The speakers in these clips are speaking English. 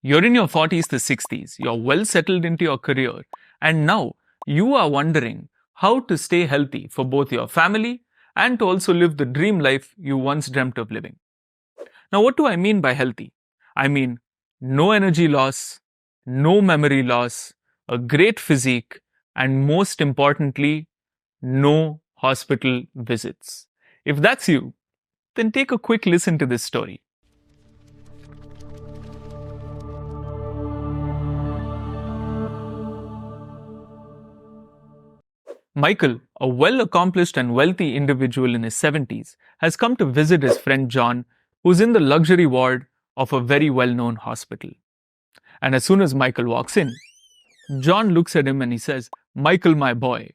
You're in your 40s to 60s, you're well settled into your career, and now you are wondering how to stay healthy for both your family and to also live the dream life you once dreamt of living. Now, what do I mean by healthy? I mean no energy loss, no memory loss, a great physique, and most importantly, no hospital visits. If that's you, then take a quick listen to this story. Michael, a well accomplished and wealthy individual in his 70s, has come to visit his friend John, who's in the luxury ward of a very well known hospital. And as soon as Michael walks in, John looks at him and he says, "Michael, my boy,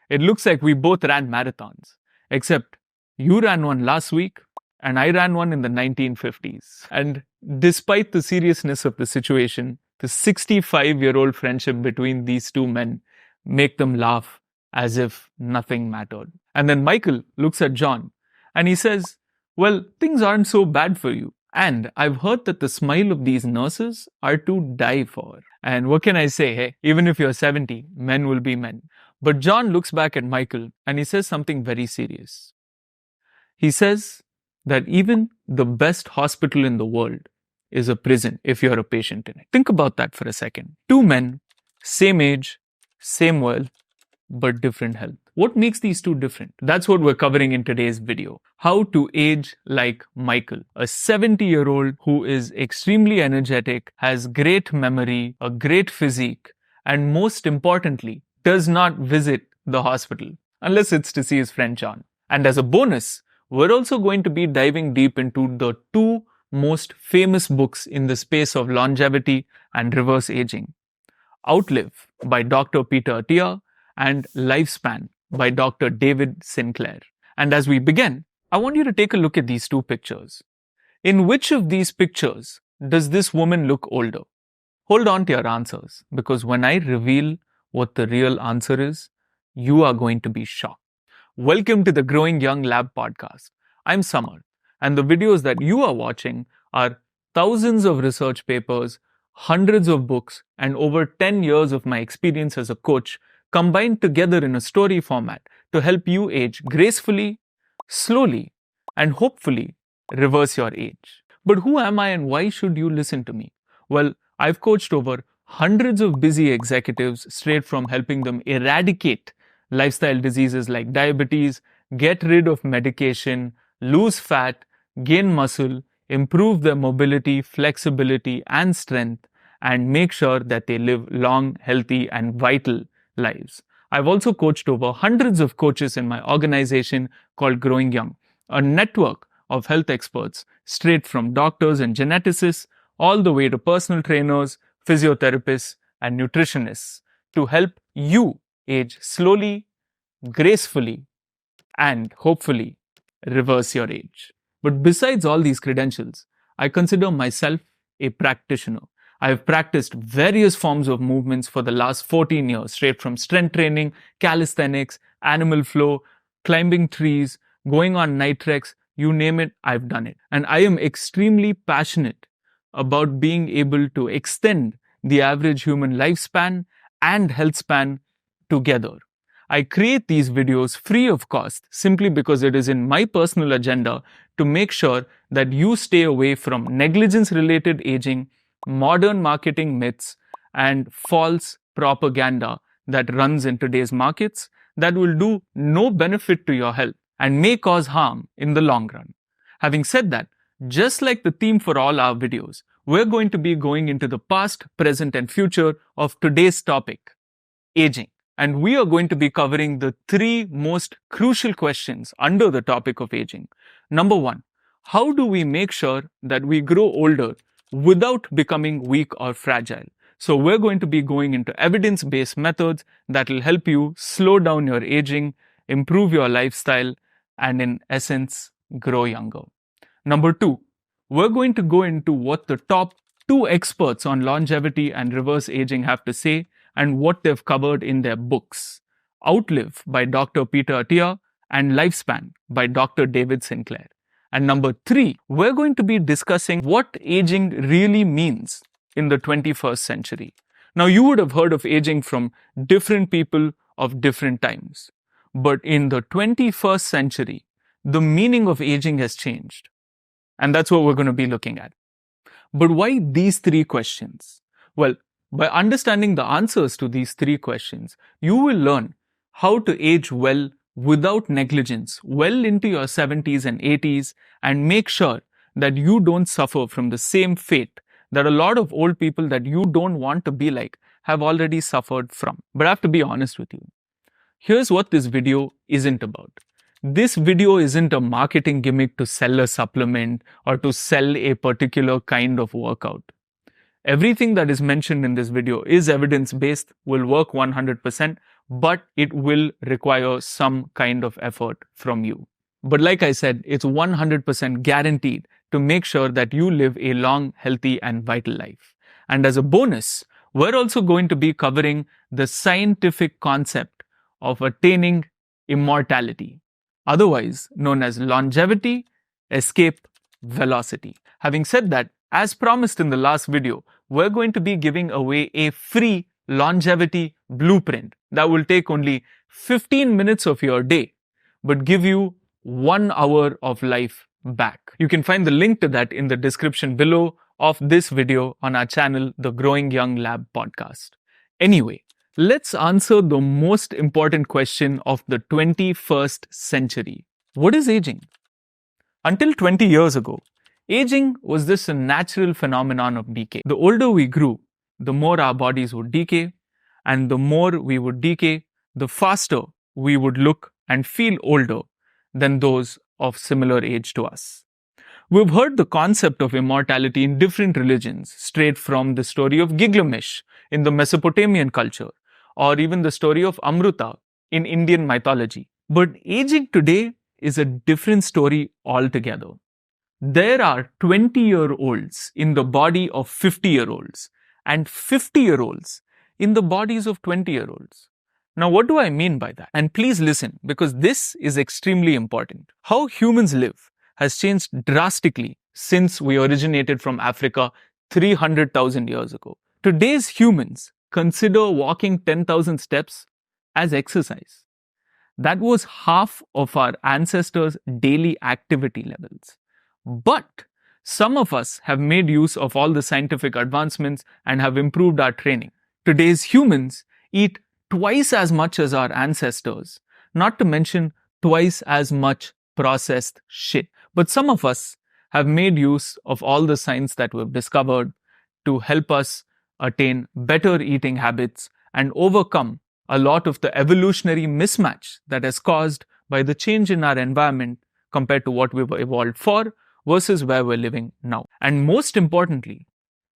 it looks like we both ran marathons, except you ran one last week and I ran one in the 1950s. And despite the seriousness of the situation, the 65-year-old friendship between these two men make them laugh as if nothing mattered. And then Michael looks at John and he says, "Well, things aren't so bad for you. And I've heard that the smile of these nurses are to die for." And what can I say? Hey, even if you're 70, men will be men. But John looks back at Michael and he says something very serious. He says that even the best hospital in the world is a prison if you're a patient in it. Think about that for a second. Two men, same age, same wealth, but different health. What makes these two different? That's what we're covering in today's video. How to age like Michael, a 70-year-old who is extremely energetic, has great memory, a great physique, and most importantly, does not visit the hospital unless it's to see his friend John. And as a bonus, we're also going to be diving deep into the two most famous books in the space of longevity and reverse aging. Outlive by Dr. Peter Attia and Lifespan by Dr. David Sinclair. And as we begin, I want you to take a look at these two pictures. In which of these pictures does this woman look older? Hold on to your answers, because when I reveal what the real answer is, you are going to be shocked. Welcome to the Growing Young Lab podcast. I'm Samarth, and the videos that you are watching are thousands of research papers, hundreds of books, and over 10 years of my experience as a coach combined together in a story format to help you age gracefully, slowly, and hopefully reverse your age. But who am I and why should you listen to me? Well, I've coached over hundreds of busy executives straight from helping them eradicate lifestyle diseases like diabetes, get rid of medication, lose fat, gain muscle, improve their mobility, flexibility, and strength, and make sure that they live long, healthy, and vital lives. I've also coached over hundreds of coaches in my organization called Growing Young, a network of health experts straight from doctors and geneticists all the way to personal trainers, physiotherapists, and nutritionists to help you age slowly, gracefully, and hopefully reverse your age. But besides all these credentials, I consider myself a practitioner. I have practiced various forms of movements for the last 14 years, straight from strength training, calisthenics, animal flow, climbing trees, going on night treks, you name it, I've done it. And I am extremely passionate about being able to extend the average human lifespan and health span together. I create these videos free of cost simply because it is in my personal agenda to make sure that you stay away from negligence-related aging, modern marketing myths, and false propaganda that runs in today's markets that will do no benefit to your health and may cause harm in the long run. Having said that, just like the theme for all our videos, we're going to be going into the past, present, and future of today's topic, aging. And we are going to be covering the three most crucial questions under the topic of aging. Number one, how do we make sure that we grow older without becoming weak or fragile? So we're going to be going into evidence-based methods that will help you slow down your aging, improve your lifestyle, and in essence, grow younger. Number two, we're going to go into what the top two experts on longevity and reverse aging have to say and what they've covered in their books, Outlive by Dr. Peter Attia and Lifespan by Dr. David Sinclair. And number three, we're going to be discussing what aging really means in the 21st century. Now, you would have heard of aging from different people of different times. But in the 21st century, the meaning of aging has changed. And that's what we're going to be looking at. But why these three questions? Well, by understanding the answers to these three questions, you will learn how to age well without negligence well into your 70s and 80s and make sure that you don't suffer from the same fate that a lot of old people that you don't want to be like have already suffered from. But I have to be honest with you. Here's what this video isn't about. This video isn't a marketing gimmick to sell a supplement or to sell a particular kind of workout. Everything that is mentioned in this video is evidence-based, will work 100%, but it will require some kind of effort from you. But like I said, it's 100% guaranteed to make sure that you live a long, healthy, and vital life. And as a bonus, we're also going to be covering the scientific concept of attaining immortality, otherwise known as longevity, escape, velocity. Having said that, as promised in the last video, we're going to be giving away a free longevity blueprint that will take only 15 minutes of your day, but give you 1 hour of life back. You can find the link to that in the description below of this video on our channel, the Growing Young Lab podcast. Anyway, let's answer the most important question of the 21st century. What is aging? Until 20 years ago, aging was just a natural phenomenon of decay. The older we grew, the more our bodies would decay, and the more we would decay, the faster we would look and feel older than those of similar age to us. We've heard the concept of immortality in different religions, straight from the story of Gilgamesh in the Mesopotamian culture, or even the story of Amruta in Indian mythology. But aging today is a different story altogether. There are 20-year-olds in the body of 50-year-olds and 50-year-olds in the bodies of 20-year-olds. Now, what do I mean by that? And please listen, because this is extremely important. How humans live has changed drastically since we originated from Africa 300,000 years ago. Today's humans consider walking 10,000 steps as exercise. That was half of our ancestors' daily activity levels. But some of us have made use of all the scientific advancements and have improved our training. Today's humans eat twice as much as our ancestors, not to mention twice as much processed shit. But some of us have made use of all the science that we've discovered to help us attain better eating habits and overcome a lot of the evolutionary mismatch that is caused by the change in our environment compared to what we were evolved for versus where we're living now. And most importantly,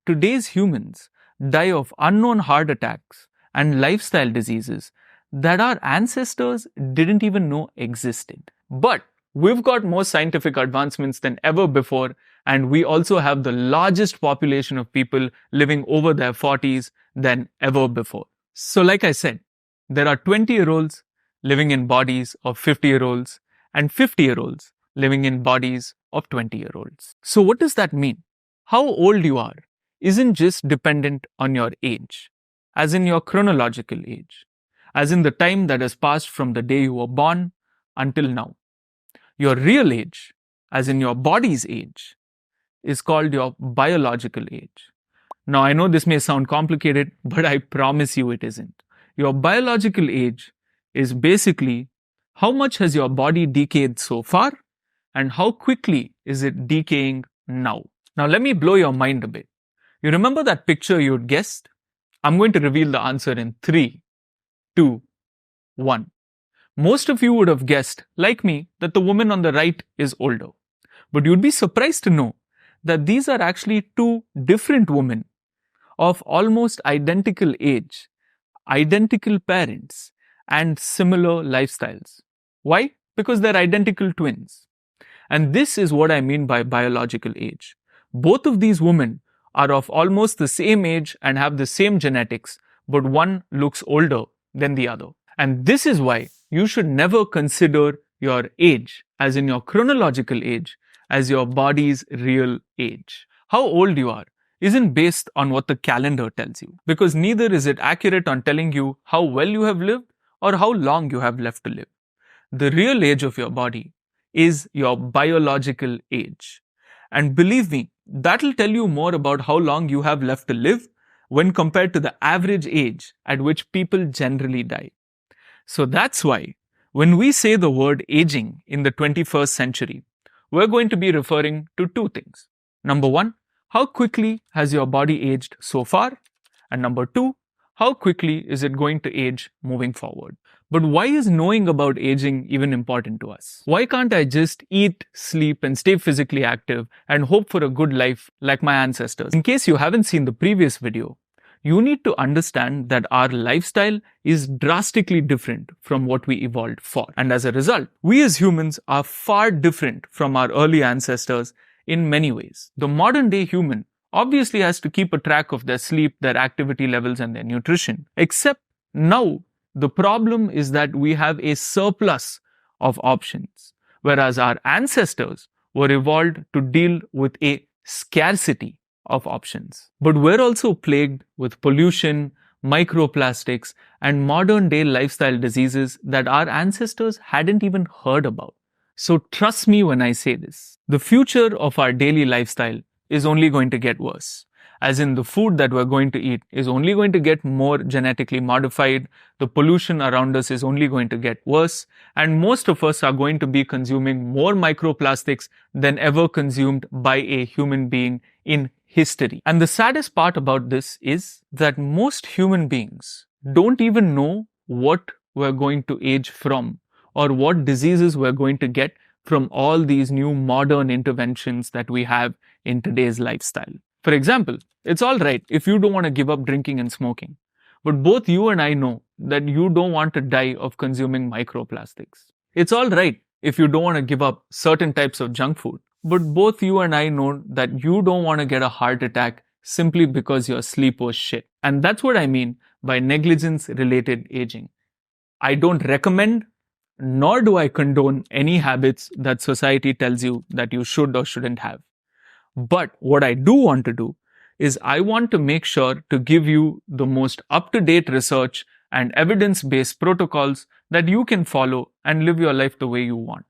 today's humans die of unknown heart attacks and lifestyle diseases that our ancestors didn't even know existed. But we've got more scientific advancements than ever before, and we also have the largest population of people living over their 40s than ever before. So like I said, there are 20-year-olds living in bodies of 50-year-olds and 50-year-olds living in bodies of 20-year-olds. So what does that mean? How old you are isn't just dependent on your age, as in your chronological age, as in the time that has passed from the day you were born until now. Your real age, as in your body's age, is called your biological age. Now, I know this may sound complicated, but I promise you it isn't. Your biological age is basically how much has your body decayed so far and how quickly is it decaying now. Now, let me blow your mind a bit. You remember that picture you had guessed? I'm going to reveal the answer in 3, 2, 1. Most of you would have guessed, like me, that the woman on the right is older. But you'd be surprised to know that these are actually two different women of almost identical age, identical parents, and similar lifestyles. Why? Because they're identical twins. And this is what I mean by biological age. Both of these women are of almost the same age and have the same genetics, but one looks older than the other. And this is why you should never consider your age, as in your chronological age, as your body's real age. How old you are isn't based on what the calendar tells you, because neither is it accurate on telling you how well you have lived or how long you have left to live. The real age of your body is your biological age. And believe me, that'll tell you more about how long you have left to live when compared to the average age at which people generally die. So that's why when we say the word aging in the 21st century, we're going to be referring to two things. Number one, how quickly has your body aged so far? And number two, how quickly is it going to age moving forward? But why is knowing about aging even important to us? Why can't I just eat, sleep, and stay physically active and hope for a good life like my ancestors? In case you haven't seen the previous video, you need to understand that our lifestyle is drastically different from what we evolved for. And as a result, we as humans are far different from our early ancestors in many ways. The modern day human obviously has to keep a track of their sleep, their activity levels, and their nutrition. Except now, the problem is that we have a surplus of options, whereas our ancestors were evolved to deal with a scarcity of options. But we're also plagued with pollution, microplastics, and modern day lifestyle diseases that our ancestors hadn't even heard about. So trust me when I say this, the future of our daily lifestyle is only going to get worse. As in, the food that we're going to eat is only going to get more genetically modified, the pollution around us is only going to get worse, and most of us are going to be consuming more microplastics than ever consumed by a human being in history. And the saddest part about this is that most human beings don't even know what we're going to age from or what diseases we're going to get from all these new modern interventions that we have in today's lifestyle. For example, it's all right if you don't want to give up drinking and smoking, but both you and I know that you don't want to die of consuming microplastics. It's all right if you don't want to give up certain types of junk food, but both you and I know that you don't want to get a heart attack simply because your sleep was shit. And that's what I mean by negligence-related aging. I don't recommend nor do I condone any habits that society tells you that you should or shouldn't have. But what I do want to do is I want to make sure to give you the most up-to-date research and evidence-based protocols that you can follow and live your life the way you want.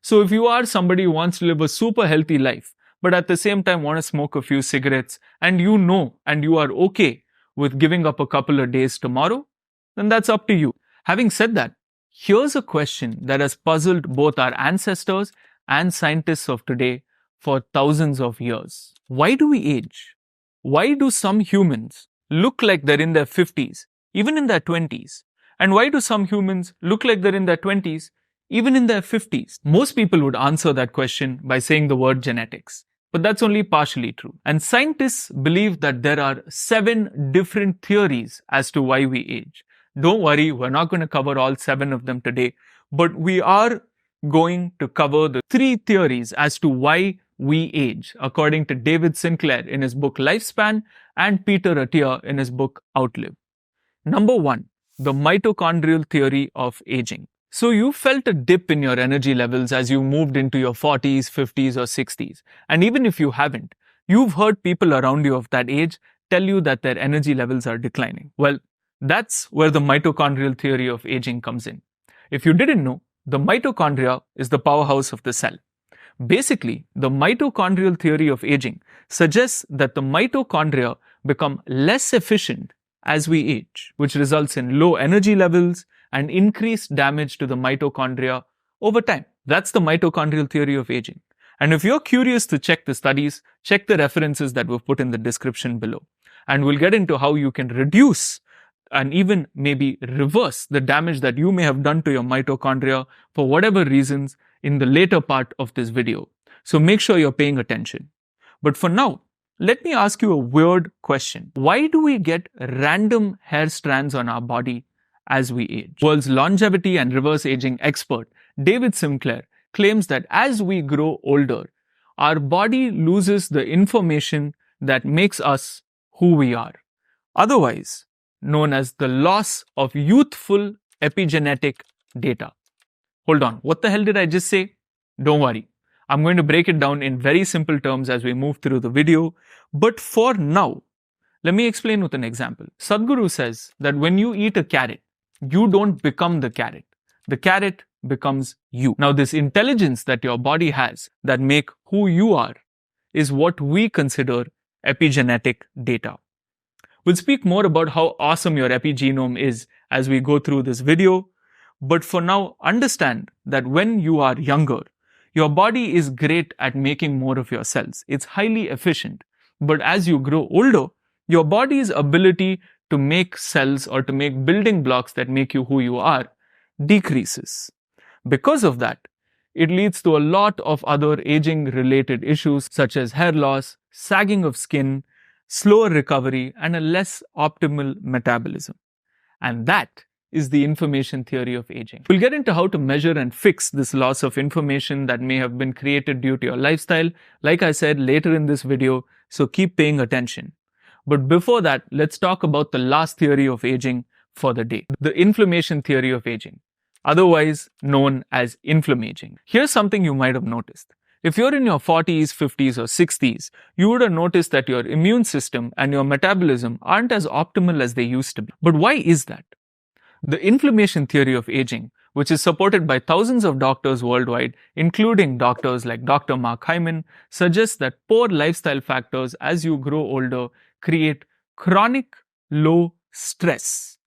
So if you are somebody who wants to live a super healthy life, but at the same time want to smoke a few cigarettes, and you know and you are okay with giving up a couple of days tomorrow, then that's up to you. Having said that, here's a question that has puzzled both our ancestors and scientists of today for thousands of years. Why do we age? Why do some humans look like they're in their 50s, even in their 20s? And why do some humans look like they're in their 20s, even in their 50s? Most people would answer that question by saying the word genetics. But that's only partially true. And scientists believe that there are 7 different theories as to why we age. Don't worry, we're not going to cover all 7 of them today, but we are going to cover the 3 theories as to why we age, according to David Sinclair in his book Lifespan and Peter Attia in his book Outlive. Number 1, the mitochondrial theory of aging. So you felt a dip in your energy levels as you moved into your 40s, 50s or 60s. And even if you haven't, you've heard people around you of that age tell you that their energy levels are declining. Well, that's where the mitochondrial theory of aging comes in. If you didn't know, the mitochondria is the powerhouse of the cell. Basically, the mitochondrial theory of aging suggests that the mitochondria become less efficient as we age, which results in low energy levels and increased damage to the mitochondria over time. That's the mitochondrial theory of aging. And if you're curious to check the studies, check the references that we've put in the description below. And we'll get into how you can reduce and even maybe reverse the damage that you may have done to your mitochondria for whatever reasons in the later part of this video. So make sure you're paying attention. But for now, let me ask you a weird question. Why do we get random hair strands on our body as we age? World's longevity and reverse aging expert, David Sinclair, claims that as we grow older, our body loses the information that makes us who we are, otherwise known as the loss of youthful epigenetic data. Hold on, what the hell did I just say? Don't worry, I'm going to break it down in very simple terms as we move through the video. But for now, let me explain with an example. Sadhguru says that when you eat a carrot, you don't become the carrot. The carrot becomes you. Now, this intelligence that your body has that make who you are is what we consider epigenetic data. We'll speak more about how awesome your epigenome is as we go through this video. But for now, understand that when you are younger, your body is great at making more of your cells. It's highly efficient. But as you grow older, your body's ability to make cells or to make building blocks that make you who you are decreases. Because of that, it leads to a lot of other aging-related issues such as hair loss, sagging of skin, slower recovery, and a less optimal metabolism. And that is the information theory of aging. We'll get into how to measure and fix this loss of information that may have been created due to your lifestyle, like I said, later in this video, so keep paying attention. But before that, let's talk about the last theory of aging for the day, the inflammation theory of aging, otherwise known as inflammaging. Here's something you might have noticed. If you're in your 40s, 50s, or 60s, you would have noticed that your immune system and your metabolism aren't as optimal as they used to be. But why is that? The inflammation theory of aging, which is supported by thousands of doctors worldwide, including doctors like Dr. Mark Hyman, suggests that poor lifestyle factors as you grow older create chronic low stress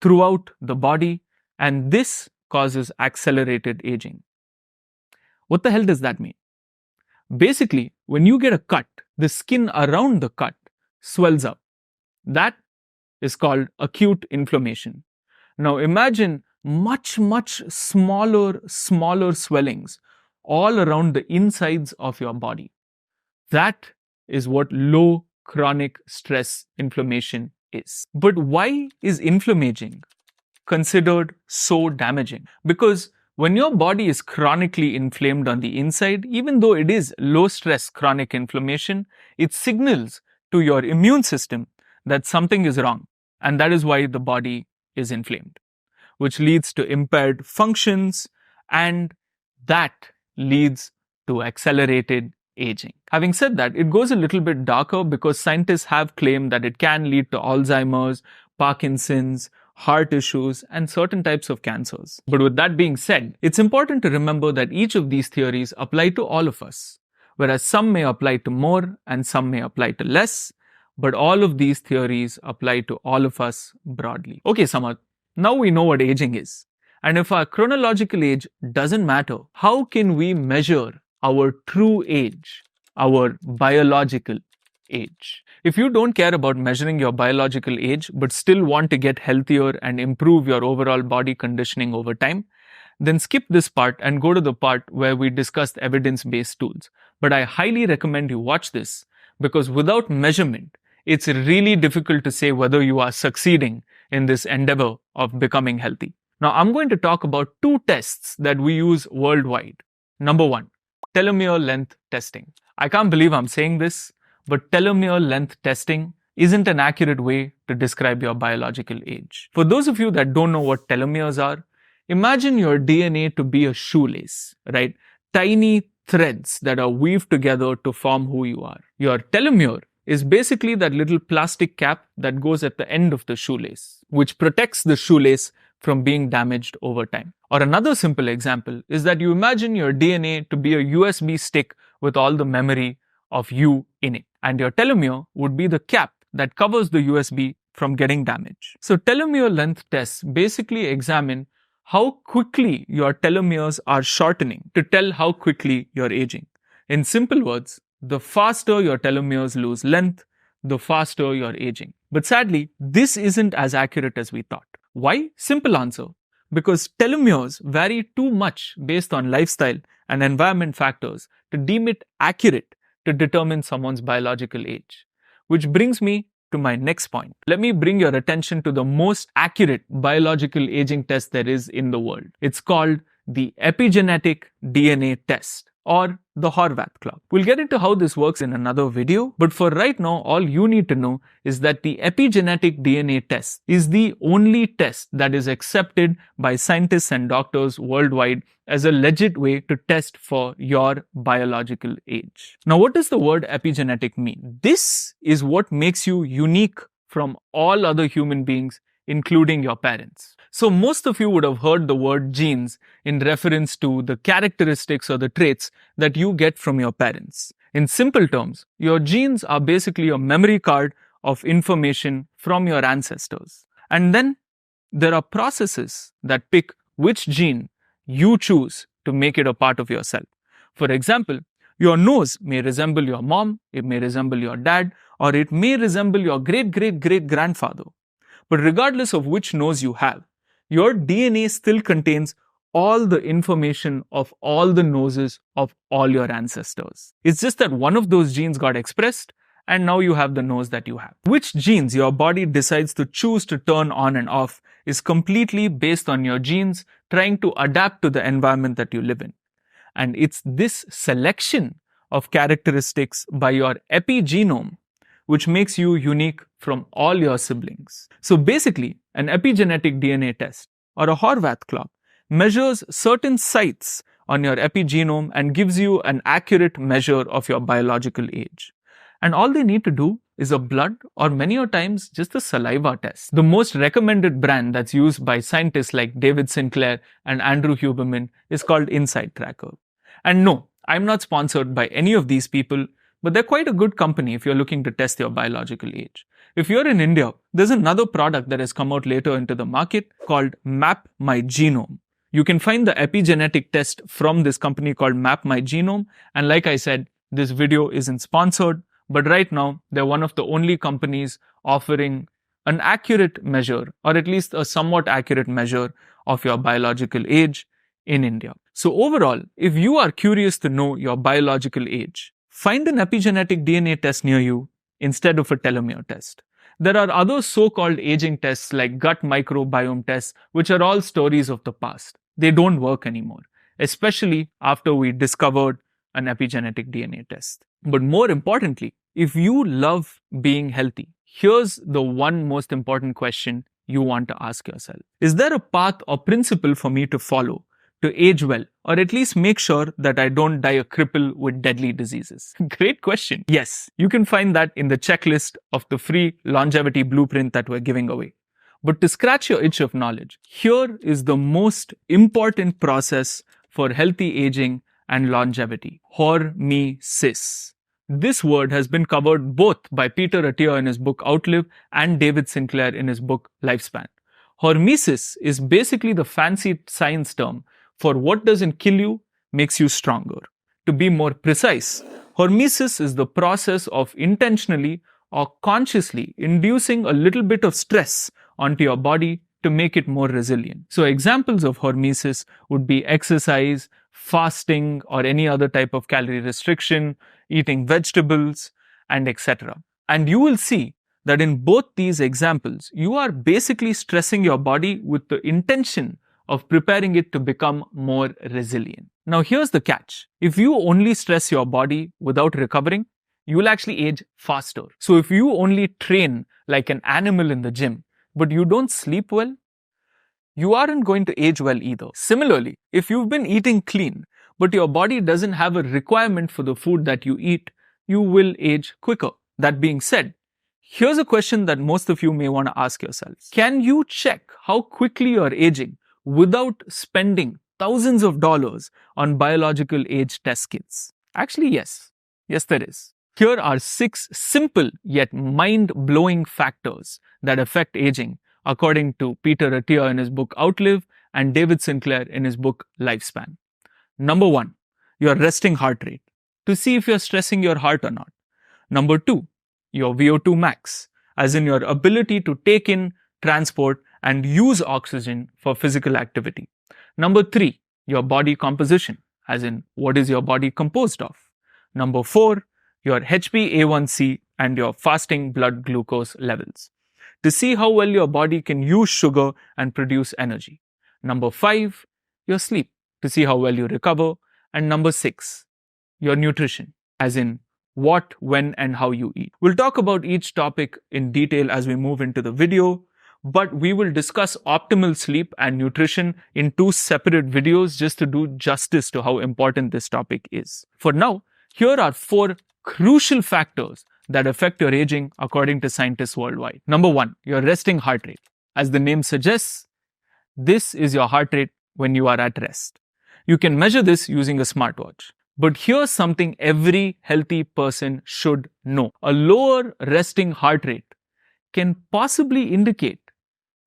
throughout the body, and this causes accelerated aging. What the hell does that mean? Basically, when you get a cut, the skin around the cut swells up. That is called acute inflammation. Now imagine much smaller swellings all around the insides of your body. That is what low chronic stress inflammation is. But why is inflammaging considered so damaging? Because when your body is chronically inflamed on the inside, even though it is low stress chronic inflammation, it signals to your immune system that something is wrong, and that is why the body is inflamed, which leads to impaired functions, and that leads to accelerated aging. Having said that, it goes a little bit darker because scientists have claimed that it can lead to Alzheimer's, Parkinson's, heart issues, and certain types of cancers. But with that being said, it's important to remember that each of these theories apply to all of us, whereas some may apply to more and some may apply to less, but all of these theories apply to all of us broadly. Okay, Samarth, now we know what aging is. And if our chronological age doesn't matter, how can we measure our true age, our biological age? If you don't care about measuring your biological age but still want to get healthier and improve your overall body conditioning over time, then skip this part and go to the part where we discussed evidence-based tools. But I highly recommend you watch this because without measurement, it's really difficult to say whether you are succeeding in this endeavor of becoming healthy. Now, I'm going to talk about two tests that we use worldwide. Number one, telomere length testing. I can't believe I'm saying this, but telomere length testing isn't an accurate way to describe your biological age. For those of you that don't know what telomeres are, imagine your DNA to be a shoelace, right? Tiny threads that are weaved together to form who you are. Your telomere is basically that little plastic cap that goes at the end of the shoelace, which protects the shoelace from being damaged over time. Or another simple example is that you imagine your DNA to be a USB stick with all the memory of you in it. And your telomere would be the cap that covers the USB from getting damaged. So telomere length tests basically examine how quickly your telomeres are shortening to tell how quickly you're aging. In simple words, the faster your telomeres lose length, the faster you're aging. But sadly, this isn't as accurate as we thought. Why? Simple answer. Because telomeres vary too much based on lifestyle and environment factors to deem it accurate to determine someone's biological age. Which brings me to my next point. Let me bring your attention to the most accurate biological aging test there is in the world. It's called the epigenetic DNA test, or the Horvath clock. We'll get into how this works in another video, but for right now, all you need to know is that the epigenetic DNA test is the only test that is accepted by scientists and doctors worldwide as a legit way to test for your biological age. Now, what does the word epigenetic mean? This is what makes you unique from all other human beings, including your parents. So most of you would have heard the word genes in reference to the characteristics or the traits that you get from your parents. In simple terms, your genes are basically a memory card of information from your ancestors. And then there are processes that pick which gene you choose to make it a part of yourself. For example, your nose may resemble your mom, it may resemble your dad, or it may resemble your great-great-great-grandfather. But regardless of which nose you have, your DNA still contains all the information of all the noses of all your ancestors. It's just that one of those genes got expressed and now you have the nose that you have. Which genes your body decides to choose to turn on and off is completely based on your genes trying to adapt to the environment that you live in. And it's this selection of characteristics by your epigenome which makes you unique from all your siblings. So basically, an epigenetic DNA test or a Horvath clock measures certain sites on your epigenome and gives you an accurate measure of your biological age. And all they need to do is a blood or many a times just a saliva test. The most recommended brand that's used by scientists like David Sinclair and Andrew Huberman is called Insight Tracker. And no, I'm not sponsored by any of these people, but they're quite a good company if you're looking to test your biological age. If you're in India, there's another product that has come out later into the market called Map My Genome. You can find the epigenetic test from this company called Map My Genome. And like I said, this video isn't sponsored, but right now they're one of the only companies offering an accurate measure, or at least a somewhat accurate measure of your biological age in India. So overall, if you are curious to know your biological age, find an epigenetic DNA test near you instead of a telomere test. There are other so-called aging tests like gut microbiome tests, which are all stories of the past. They don't work anymore, especially after we discovered an epigenetic DNA test. But more importantly, if you love being healthy, here's the one most important question you want to ask yourself. Is there a path or principle for me to follow to age well, or at least make sure that I don't die a cripple with deadly diseases? Great question. Yes, you can find that in the checklist of the free longevity blueprint that we're giving away. But to scratch your itch of knowledge, here is the most important process for healthy aging and longevity: hormesis. This word has been covered both by Peter Attia in his book Outlive and David Sinclair in his book Lifespan. Hormesis is basically the fancy science term for what doesn't kill you makes you stronger. To be more precise, hormesis is the process of intentionally or consciously inducing a little bit of stress onto your body to make it more resilient. So examples of hormesis would be exercise, fasting, or any other type of calorie restriction, eating vegetables, and etc. And you will see that in both these examples, you are basically stressing your body with the intention of preparing it to become more resilient. Now here's the catch. If you only stress your body without recovering, you will actually age faster. So if you only train like an animal in the gym, but you don't sleep well, you aren't going to age well either. Similarly, if you've been eating clean, but your body doesn't have a requirement for the food that you eat, you will age quicker. That being said, here's a question that most of you may want to ask yourselves. Can you check how quickly you're aging without spending thousands of dollars on biological age test kits? Actually, yes. Yes, there is. Here are 6 simple yet mind-blowing factors that affect aging, according to Peter Attia in his book Outlive and David Sinclair in his book Lifespan. Number 1, your resting heart rate, to see if you're stressing your heart or not. Number 2, your VO2 max, as in your ability to take in, transport, and use oxygen for physical activity. Number 3, your body composition, as in what is your body composed of. Number 4, your HbA1c and your fasting blood glucose levels, to see how well your body can use sugar and produce energy. Number 5, your sleep, to see how well you recover. And number 6, your nutrition, as in what, when, and how you eat. We'll talk about each topic in detail as we move into the video, but we will discuss optimal sleep and nutrition in 2 separate videos just to do justice to how important this topic is. For now, here are 4 crucial factors that affect your aging according to scientists worldwide. Number 1, your resting heart rate. As the name suggests, this is your heart rate when you are at rest. You can measure this using a smartwatch. But here's something every healthy person should know. A lower resting heart rate can possibly indicate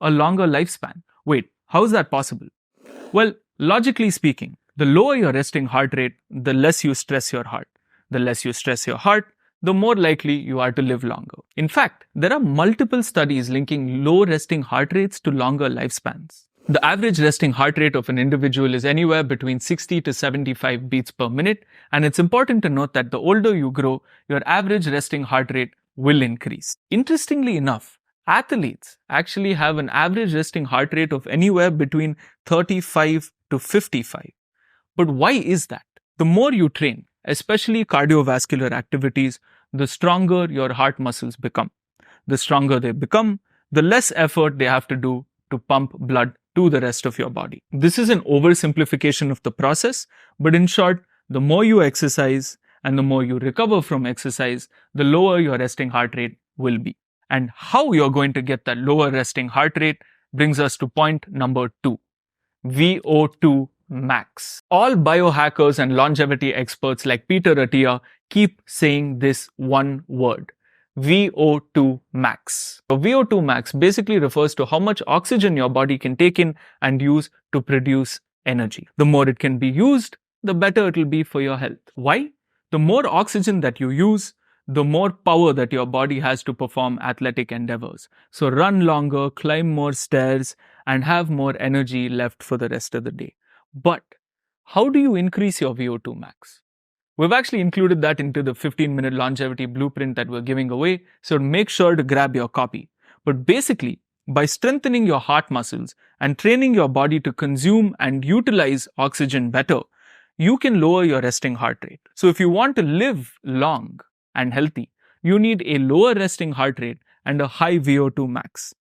a longer lifespan. Wait, how is that possible? Well, logically speaking, the lower your resting heart rate, the less you stress your heart. The less you stress your heart, the more likely you are to live longer. In fact, there are multiple studies linking low resting heart rates to longer lifespans. The average resting heart rate of an individual is anywhere between 60 to 75 beats per minute, and it's important to note that the older you grow, your average resting heart rate will increase. Interestingly enough, athletes actually have an average resting heart rate of anywhere between 35 to 55. But why is that? The more you train, especially cardiovascular activities, the stronger your heart muscles become. The stronger they become, the less effort they have to do to pump blood to the rest of your body. This is an oversimplification of the process, but in short, the more you exercise and the more you recover from exercise, the lower your resting heart rate will be. And how you're going to get that lower resting heart rate brings us to point number 2, VO2 max. All biohackers and longevity experts like Peter Attia keep saying this one word, VO2 max. So VO2 max basically refers to how much oxygen your body can take in and use to produce energy. The more it can be used, the better it will be for your health. Why? The more oxygen that you use, the more power that your body has to perform athletic endeavors. So run longer, climb more stairs, and have more energy left for the rest of the day. But how do you increase your VO2 max? We've actually included that into the 15-minute longevity blueprint that we're giving away, so make sure to grab your copy. But basically, by strengthening your heart muscles and training your body to consume and utilize oxygen better, you can lower your resting heart rate. So if you want to live long and healthy, you need a lower resting heart rate and a high VO2 max.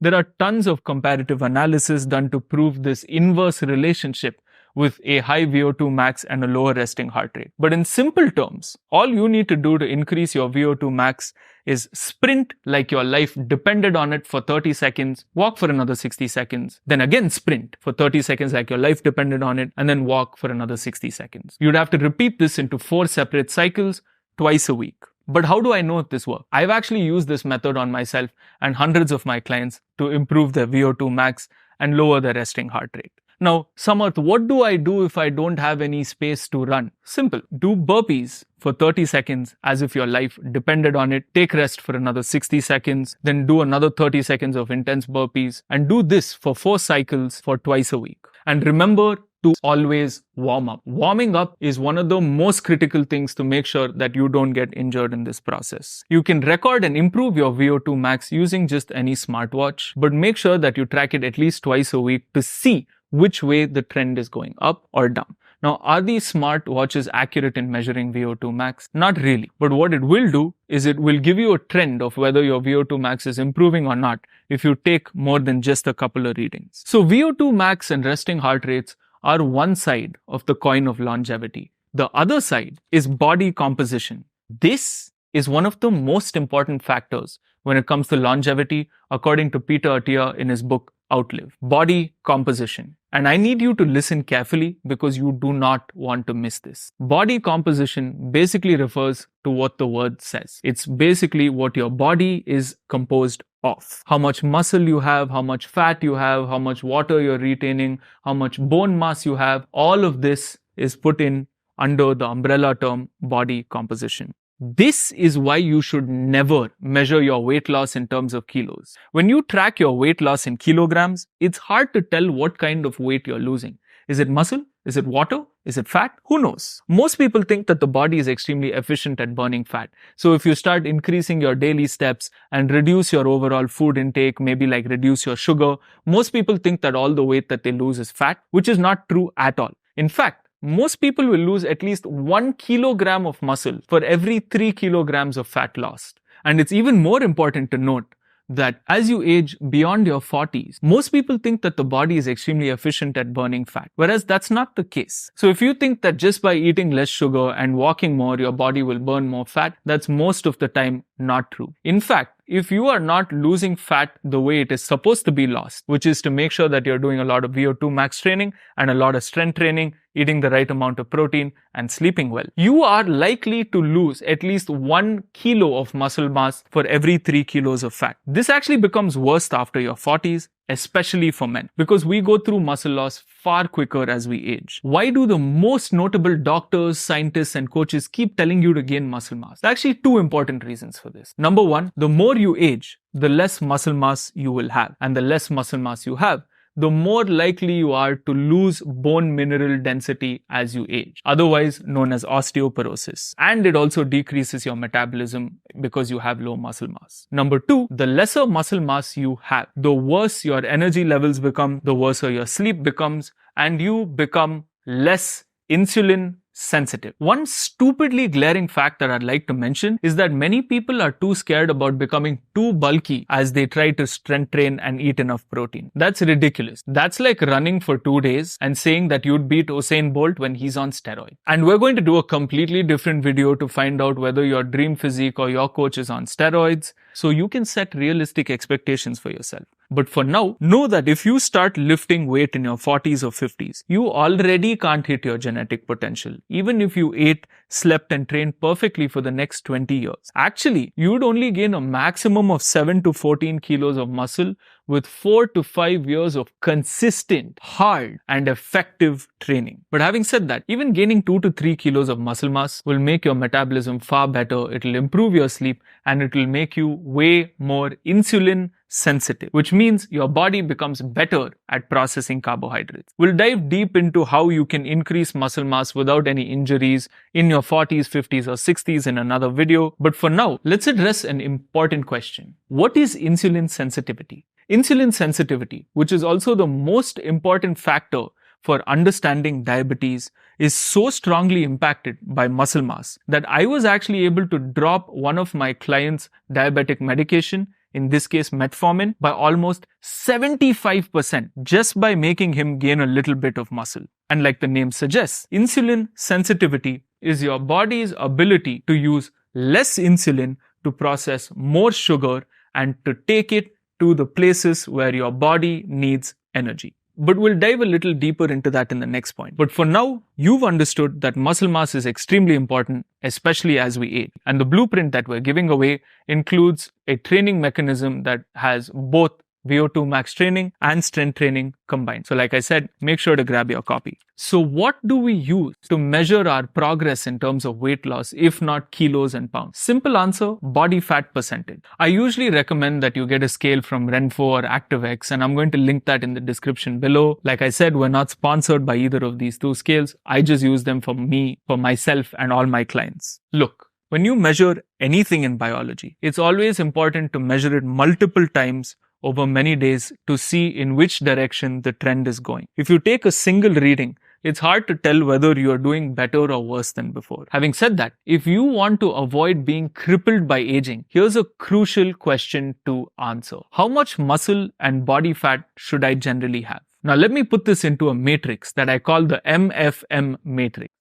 There are tons of comparative analysis done to prove this inverse relationship with a high VO2 max and a lower resting heart rate. But in simple terms, all you need to do to increase your VO2 max is sprint like your life depended on it for 30 seconds, walk for another 60 seconds, then again sprint for 30 seconds like your life depended on it, and then walk for another 60 seconds. You'd have to repeat this into 4 separate cycles twice a week. But how do I know if this works? I've actually used this method on myself and hundreds of my clients to improve their VO2 max and lower their resting heart rate. Now, Samarth, what do I do if I don't have any space to run? Simple. Do burpees for 30 seconds as if your life depended on it. Take rest for another 60 seconds. Then do another 30 seconds of intense burpees. And do this for 4 cycles for twice a week. And remember to always warm up. Warming up is one of the most critical things to make sure that you don't get injured in this process. You can record and improve your VO2 max using just any smartwatch, but make sure that you track it at least twice a week to see which way the trend is going up or down. Now, are these smart watches accurate in measuring VO2 max? Not really. But what it will do is it will give you a trend of whether your VO2 max is improving or not if you take more than just a couple of readings. So VO2 max and resting heart rates are one side of the coin of longevity. The other side is body composition. This is one of the most important factors when it comes to longevity, according to Peter Attia in his book, Outlive. Body composition. And I need you to listen carefully because you do not want to miss this. Body composition basically refers to what the word says. It's basically what your body is composed of. How much muscle you have, how much fat you have, how much water you're retaining, how much bone mass you have. All of this is put in under the umbrella term body composition. This is why you should never measure your weight loss in terms of kilos. When you track your weight loss in kilograms, it's hard to tell what kind of weight you're losing. Is it muscle? Is it water? Is it fat? Who knows? Most people think that the body is extremely efficient at burning fat. So if you start increasing your daily steps and reduce your overall food intake, maybe like reduce your sugar, most people think that all the weight that they lose is fat, which is not true at all. In fact, most people will lose at least 1 kilogram of muscle for every 3 kilograms of fat lost. And it's even more important to note that as you age beyond your 40s, most people think that the body is extremely efficient at burning fat, whereas that's not the case. So if you think that just by eating less sugar and walking more, your body will burn more fat, that's most of the time not true. In fact, if you are not losing fat the way it is supposed to be lost, which is to make sure that you're doing a lot of VO2 max training and a lot of strength training, eating the right amount of protein and sleeping well, you are likely to lose at least 1 kilo of muscle mass for every 3 kilos of fat. This actually becomes worse after your 40s, especially for men, because we go through muscle loss far quicker as we age. Why do the most notable doctors, scientists, and coaches keep telling you to gain muscle mass? There are actually two important reasons for this. Number one, the more you age, the less muscle mass you will have. And the less muscle mass you have, the more likely you are to lose bone mineral density as you age, otherwise known as osteoporosis. And it also decreases your metabolism because you have low muscle mass. Number two, the lesser muscle mass you have, the worse your energy levels become, the worse your sleep becomes, and you become less insulin sensitive. One stupidly glaring fact that I'd like to mention is that many people are too scared about becoming too bulky as they try to strength train and eat enough protein. That's ridiculous. That's like running for 2 days and saying that you'd beat Usain Bolt when he's on steroids. And we're going to do a completely different video to find out whether your dream physique or your coach is on steroids, so you can set realistic expectations for yourself. But for now, know that if you start lifting weight in your 40s or 50s, you already can't hit your genetic potential, even if you ate, slept and trained perfectly for the next 20 years. Actually, you would only gain a maximum of 7 to 14 kilos of muscle with 4 to 5 years of consistent, hard and effective training. But having said that, even gaining 2 to 3 kilos of muscle mass will make your metabolism far better, it will improve your sleep, and it will make you way more insulin sensitive, which means your body becomes better at processing carbohydrates. We'll dive deep into how you can increase muscle mass without any injuries in your 40s, 50s or 60s in another video. But for now, let's address an important question. What is insulin sensitivity? Insulin sensitivity, which is also the most important factor for understanding diabetes, is so strongly impacted by muscle mass that I was actually able to drop one of my clients' diabetic medication, in this case metformin, by almost 75% just by making him gain a little bit of muscle. And like the name suggests, insulin sensitivity is your body's ability to use less insulin to process more sugar and to take it to the places where your body needs energy. But we'll dive a little deeper into that in the next point. But for now, you've understood that muscle mass is extremely important, especially as we age. And the blueprint that we're giving away includes a training mechanism that has both VO2 max training and strength training combined. So like I said, make sure to grab your copy. So what do we use to measure our progress in terms of weight loss, if not kilos and pounds? Simple answer, body fat percentage. I usually recommend that you get a scale from Renfo or ActiveX, and I'm going to link that in the description below. Like I said, we're not sponsored by either of these two scales. I just use them for me, for myself and all my clients. Look, when you measure anything in biology, it's always important to measure it multiple times over many days to see in which direction the trend is going. If you take a single reading, it's hard to tell whether you are doing better or worse than before. Having said that, if you want to avoid being crippled by aging, here's a crucial question to answer. How much muscle and body fat should I generally have? Now let me put this into a matrix that I call the MFM matrix,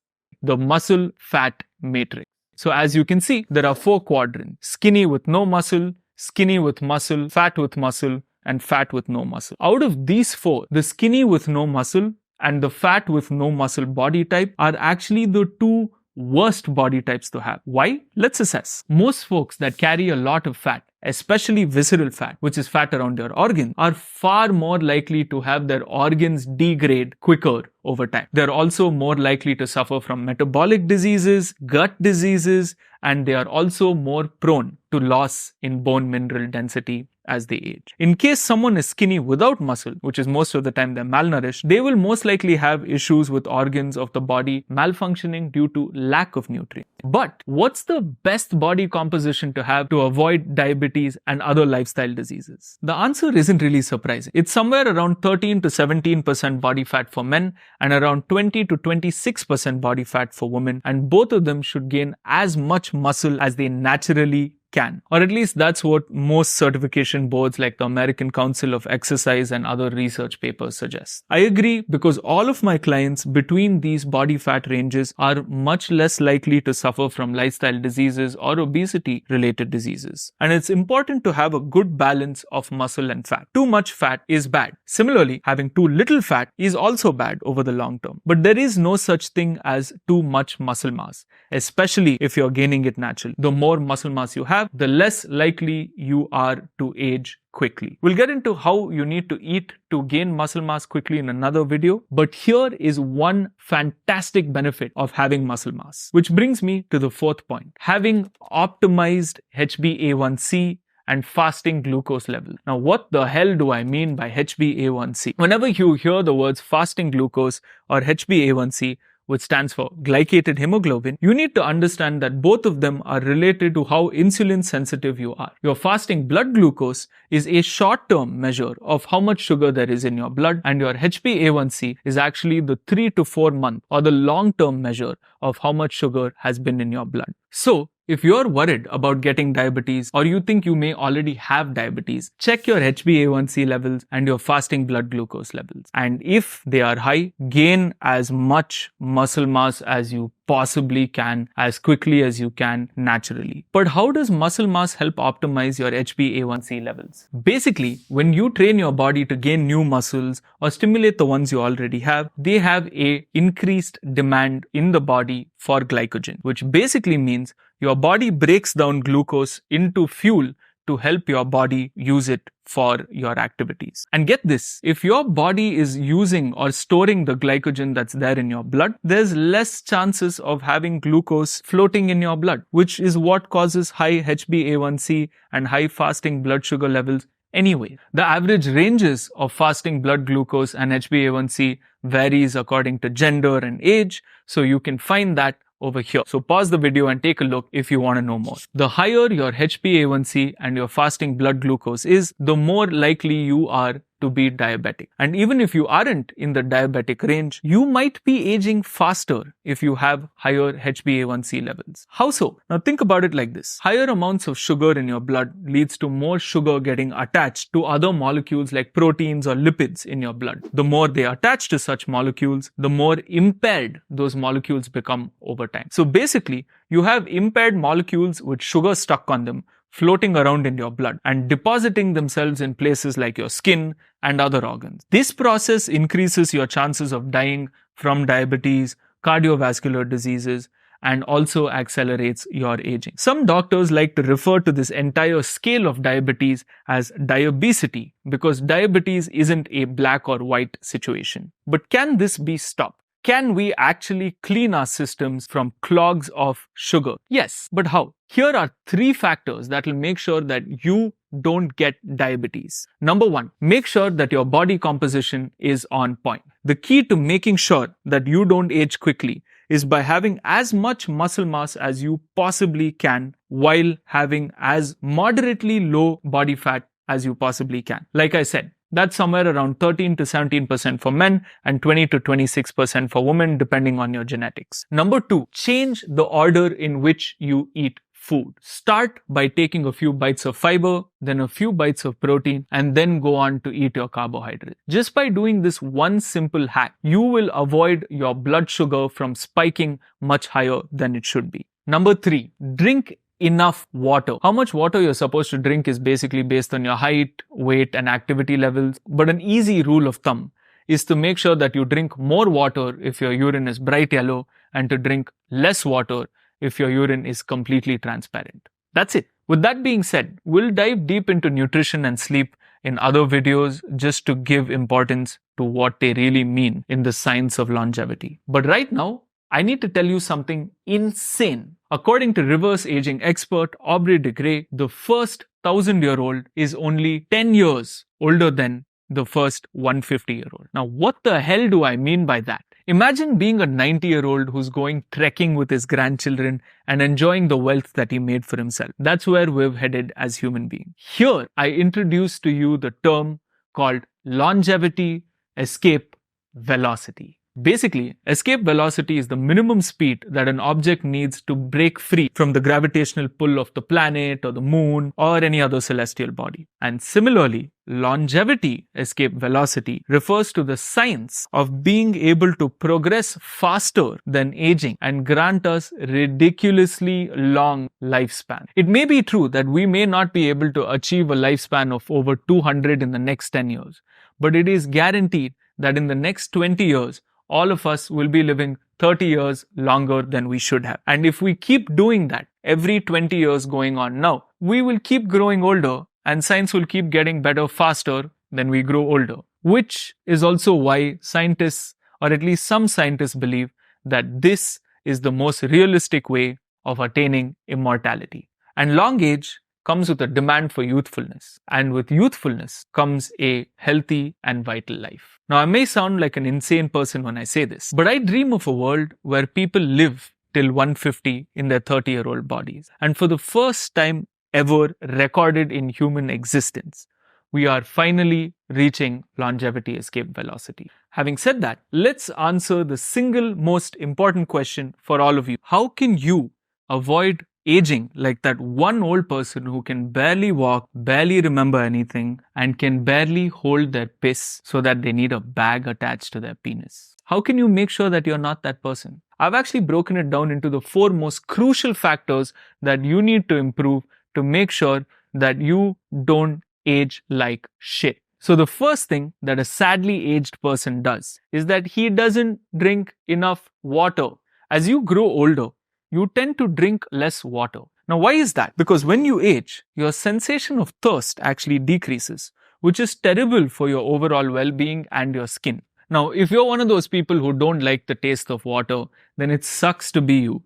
the muscle fat matrix. So as you can see, there are 4 quadrants: skinny with no muscle, skinny with muscle, fat with muscle, and fat with no muscle. Out of these 4, the skinny with no muscle and the fat with no muscle body type are actually the 2 worst body types to have. Why? Let's assess. Most folks that carry a lot of fat, especially visceral fat, which is fat around your organ, are far more likely to have their organs degrade quicker over time. They're also more likely to suffer from metabolic diseases, gut diseases, and they are also more prone to loss in bone mineral density as they age. In case someone is skinny without muscle, which is most of the time they're malnourished, they will most likely have issues with organs of the body malfunctioning due to lack of nutrients. But what's the best body composition to have to avoid diabetes and other lifestyle diseases? The answer isn't really surprising. It's somewhere around 13 to 17% body fat for men and around 20 to 26% body fat for women, and both of them should gain as much muscle as they naturally can. Or at least that's what most certification boards like the American Council of Exercise and other research papers suggest. I agree, because all of my clients between these body fat ranges are much less likely to suffer from lifestyle diseases or obesity related diseases. And it's important to have a good balance of muscle and fat. Too much fat is bad. Similarly, having too little fat is also bad over the long term. But there is no such thing as too much muscle mass, especially if you're gaining it naturally. The more muscle mass you have, the less likely you are to age quickly. We'll get into how you need to eat to gain muscle mass quickly in another video, but here is one fantastic benefit of having muscle mass, which brings me to the fourth point: having optimized HbA1c and fasting glucose level. Now, what the hell do I mean by HbA1c? Whenever you hear the words fasting glucose or HbA1c, which stands for glycated hemoglobin, you need to understand that both of them are related to how insulin sensitive you are. Your fasting blood glucose is a short-term measure of how much sugar there is in your blood, and your HbA1c is actually the 3 to 4 month or the long-term measure of how much sugar has been in your blood. So, if you're worried about getting diabetes or you think you may already have diabetes, check your HbA1c levels and your fasting blood glucose levels. And if they are high, gain as much muscle mass as you possibly can, as quickly as you can naturally. But how does muscle mass help optimize your HbA1c levels? Basically, when you train your body to gain new muscles or stimulate the ones you already have, they have a increased demand in the body for glycogen, which basically means your body breaks down glucose into fuel to help your body use it for your activities. And get this, if your body is using or storing the glycogen that's there in your blood, there's less chances of having glucose floating in your blood, which is what causes high HbA1c and high fasting blood sugar levels anyway. The average ranges of fasting blood glucose and HbA1c varies according to gender and age, so you can find that over here. So pause the video and take a look if you want to know more. The higher your HbA1c and your fasting blood glucose is, the more likely you are to be diabetic. And even if you aren't in the diabetic range, you might be aging faster if you have higher HbA1c levels. How so? Now think about it like this. Higher amounts of sugar in your blood leads to more sugar getting attached to other molecules like proteins or lipids in your blood. The more they attach to such molecules, the more impaired those molecules become over time. So basically, you have impaired molecules with sugar stuck on them floating around in your blood and depositing themselves in places like your skin and other organs. This process increases your chances of dying from diabetes, cardiovascular diseases, and also accelerates your aging. Some doctors like to refer to this entire scale of diabetes as diabesity, because diabetes isn't a black or white situation. But can this be stopped? Can we actually clean our systems from clogs of sugar? Yes, but how? Here are 3 factors that will make sure that you don't get diabetes. Number 1, make sure that your body composition is on point. The key to making sure that you don't age quickly is by having as much muscle mass as you possibly can while having as moderately low body fat as you possibly can. Like I said, that's somewhere around 13 to 17% for men and 20 to 26% for women, depending on your genetics. Number 2, change the order in which you eat food. Start by taking a few bites of fiber, then a few bites of protein, and then go on to eat your carbohydrates. Just by doing this one simple hack, you will avoid your blood sugar from spiking much higher than it should be. Number 3, drink enough water. How much water you're supposed to drink is basically based on your height, weight, and activity levels. But an easy rule of thumb is to make sure that you drink more water if your urine is bright yellow, and to drink less water if your urine is completely transparent. That's it. With that being said, we'll dive deep into nutrition and sleep in other videos just to give importance to what they really mean in the science of longevity. But right now, I need to tell you something insane. According to reverse aging expert Aubrey de Grey, the first 1,000-year-old is only 10 years older than the first 150-year-old. Now, what the hell do I mean by that? Imagine being a 90-year-old who's going trekking with his grandchildren and enjoying the wealth that he made for himself. That's where we've headed as human beings. Here, I introduce to you the term called longevity escape velocity. Basically, escape velocity is the minimum speed that an object needs to break free from the gravitational pull of the planet or the moon or any other celestial body. And similarly, longevity escape velocity refers to the science of being able to progress faster than aging and grant us ridiculously long lifespan. It may be true that we may not be able to achieve a lifespan of over 200 in the next 10 years, but it is guaranteed that in the next 20 years, all of us will be living 30 years longer than we should have. And if we keep doing that every 20 years going on now, we will keep growing older and science will keep getting better faster than we grow older. Which is also why scientists, or at least some scientists, believe that this is the most realistic way of attaining immortality. And long age comes with a demand for youthfulness. And with youthfulness comes a healthy and vital life. Now, I may sound like an insane person when I say this, but I dream of a world where people live till 150 in their 30-year-old bodies. And for the first time ever recorded in human existence, we are finally reaching longevity escape velocity. Having said that, let's answer the single most important question for all of you. How can you avoid aging like that one old person who can barely walk, barely remember anything, and can barely hold their piss so that they need a bag attached to their penis? How can you make sure that you're not that person? I've actually broken it down into the 4 most crucial factors that you need to improve to make sure that you don't age like shit. So the first thing that a sadly aged person does is that he doesn't drink enough water. As you grow older, you tend to drink less water. Now, why is that? Because when you age, your sensation of thirst actually decreases, which is terrible for your overall well-being and your skin. Now, if you're one of those people who don't like the taste of water, then it sucks to be you.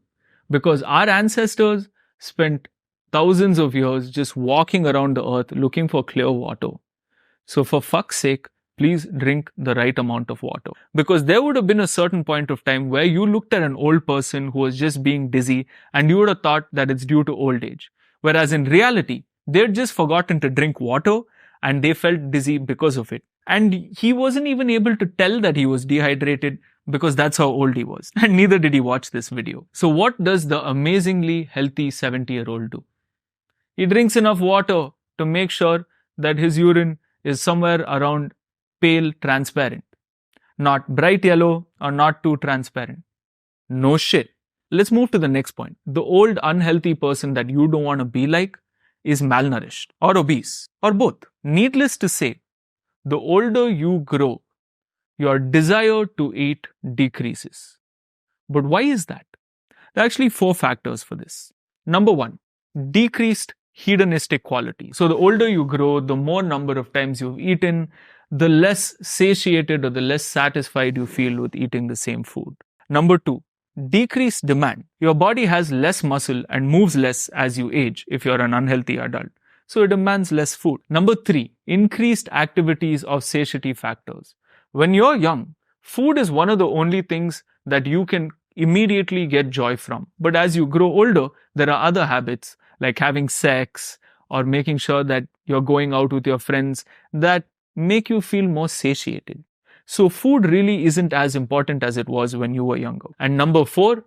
Because our ancestors spent thousands of years just walking around the earth looking for clear water. So for fuck's sake, please drink the right amount of water. Because there would have been a certain point of time where you looked at an old person who was just being dizzy and you would have thought that it's due to old age. Whereas in reality, they'd just forgotten to drink water and they felt dizzy because of it. And he wasn't even able to tell that he was dehydrated because that's how old he was. And neither did he watch this video. So what does the amazingly healthy 70-year-old do? He drinks enough water to make sure that his urine is somewhere around pale transparent. Not bright yellow or not too transparent. No shit. Let's move to the next point. The old unhealthy person that you don't want to be like is malnourished or obese or both. Needless to say, the older you grow, your desire to eat decreases. But why is that? There are actually 4 factors for this. Number 1, decreased hedonistic quality. So the older you grow, the more number of times you've eaten, the less satiated or the less satisfied you feel with eating the same food. Number 2, decreased demand. Your body has less muscle and moves less as you age if you're an unhealthy adult. So it demands less food. Number 3, increased activities of satiety factors. When you're young, food is one of the only things that you can immediately get joy from. But as you grow older, there are other habits like having sex or making sure that you're going out with your friends that make you feel more satiated. So food really isn't as important as it was when you were younger. And number 4,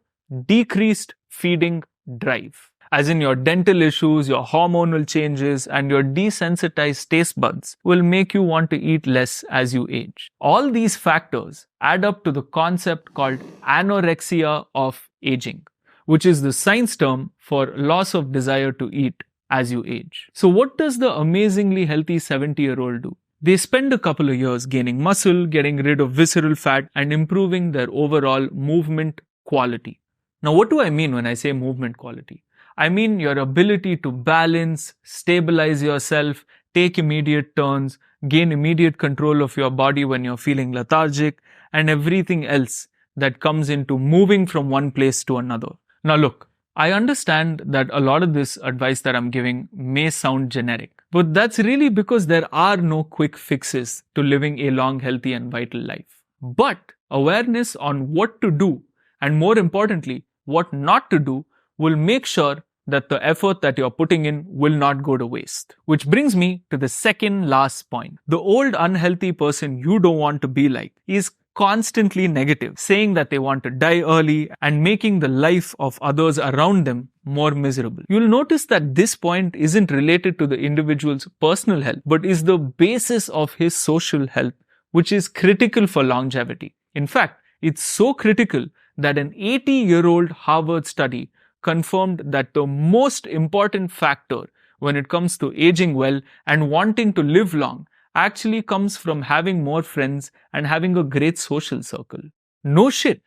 decreased feeding drive. As in your dental issues, your hormonal changes, and your desensitized taste buds will make you want to eat less as you age. All these factors add up to the concept called anorexia of aging, which is the science term for loss of desire to eat as you age. So what does the amazingly healthy 70-year-old do? They spend a couple of years gaining muscle, getting rid of visceral fat, and improving their overall movement quality. Now, what do I mean when I say movement quality? I mean your ability to balance, stabilize yourself, take immediate turns, gain immediate control of your body when you're feeling lethargic, and everything else that comes into moving from one place to another. Now look, I understand that a lot of this advice that I'm giving may sound generic, but that's really because there are no quick fixes to living a long, healthy, and vital life. But awareness on what to do, and more importantly, what not to do, will make sure that the effort that you're putting in will not go to waste. Which brings me to the second last point. The old unhealthy person you don't want to be like is constantly negative, saying that they want to die early and making the life of others around them more miserable. You'll notice that this point isn't related to the individual's personal health, but is the basis of his social health, which is critical for longevity. In fact, it's so critical that an 80-year-old Harvard study confirmed that the most important factor when it comes to aging well and wanting to live long actually comes from having more friends and having a great social circle. No shit.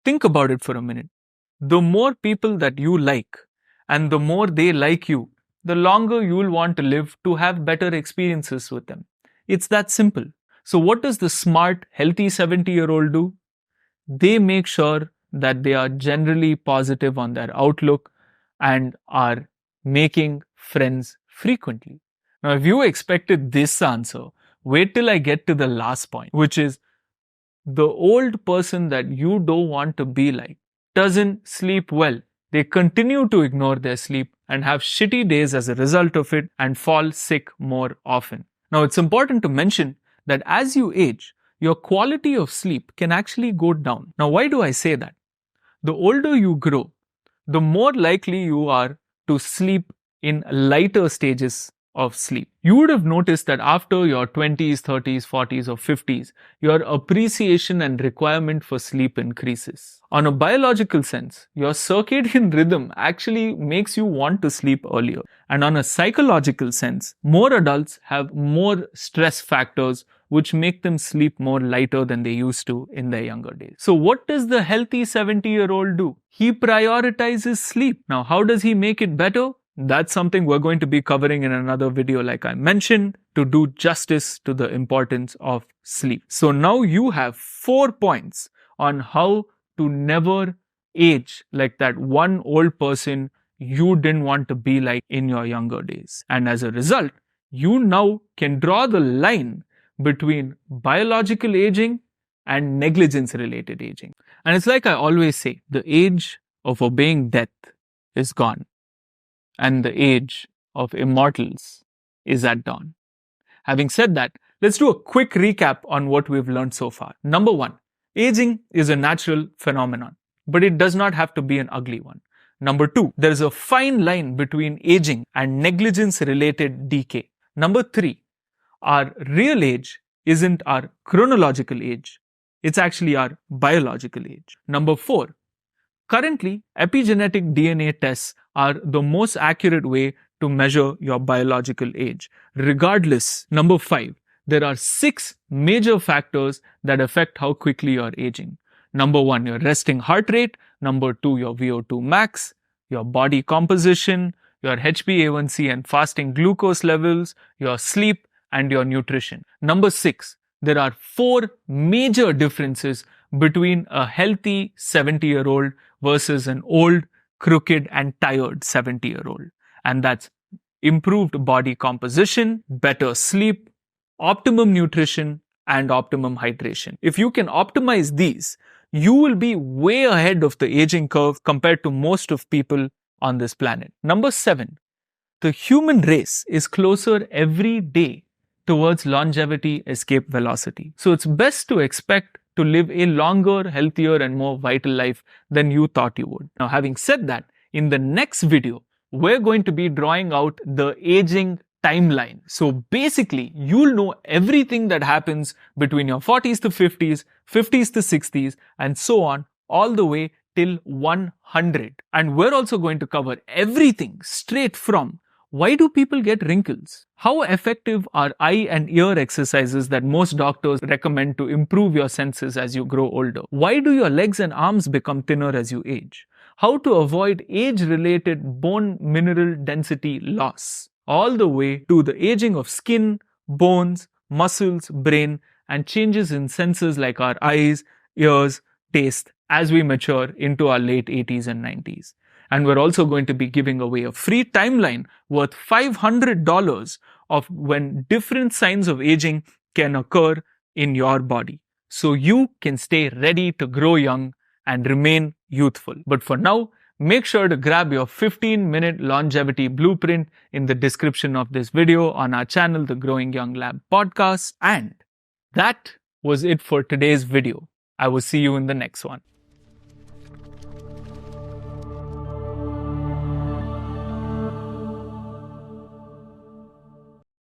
Think about it for a minute. The more people that you like and the more they like you, the longer you'll want to live to have better experiences with them. It's that simple. So what does the smart, healthy 70-year-old do? They make sure that they are generally positive on their outlook and are making friends frequently. Now, if you expected this answer, wait till I get to the last point, which is the old person that you don't want to be like doesn't sleep well. They continue to ignore their sleep and have shitty days as a result of it and fall sick more often. Now, it's important to mention that as you age, your quality of sleep can actually go down. Now, why do I say that? The older you grow, the more likely you are to sleep in lighter stages of sleep. You would have noticed that after your 20s, 30s, 40s, or 50s, your appreciation and requirement for sleep increases. On a biological sense, your circadian rhythm actually makes you want to sleep earlier. And on a psychological sense, more adults have more stress factors which make them sleep more lighter than they used to in their younger days. So what does the healthy 70-year-old do? He prioritizes sleep. Now, how does he make it better? That's something we're going to be covering in another video, like I mentioned, to do justice to the importance of sleep. So now you have 4 points on how to never age like that one old person you didn't want to be like in your younger days. And as a result, you now can draw the line between biological aging and negligence-related aging. And it's like I always say, the age of obeying death is gone. And the age of immortals is at dawn. Having said that, let's do a quick recap on what we've learned so far. Number 1, aging is a natural phenomenon, but it does not have to be an ugly one. Number 2, there is a fine line between aging and negligence-related decay. Number 3, our real age isn't our chronological age, it's actually our biological age. Number 4, currently, epigenetic DNA tests are the most accurate way to measure your biological age. Regardless, number 5, there are 6 major factors that affect how quickly you're aging. Number 1, your resting heart rate. Number 2, your VO2 max, your body composition, your HbA1c and fasting glucose levels, your sleep, and your nutrition. Number 6, there are 4 major differences between a healthy 70-year-old versus an old, crooked, and tired 70-year-old. And that's improved body composition, better sleep, optimum nutrition, and optimum hydration. If you can optimize these, you will be way ahead of the aging curve compared to most of people on this planet. Number 7, the human race is closer every day towards longevity escape velocity. So it's best to expect to live a longer, healthier, and more vital life than you thought you would. Now, having said that, in the next video, we're going to be drawing out the aging timeline. So basically, you'll know everything that happens between your 40s to 50s, 50s to 60s, and so on, all the way till 100. And we're also going to cover everything straight from why do people get wrinkles? How effective are eye and ear exercises that most doctors recommend to improve your senses as you grow older? Why do your legs and arms become thinner as you age? How to avoid age-related bone mineral density loss? All the way to the aging of skin, bones, muscles, brain, and changes in senses like our eyes, ears, taste as we mature into our late 80s and 90s. And we're also going to be giving away a free timeline worth $500 of when different signs of aging can occur in your body, so you can stay ready to grow young and remain youthful. But for now, make sure to grab your 15-minute longevity blueprint in the description of this video on our channel, the Growing Young Lab podcast. And that was it for today's video. I will see you in the next one.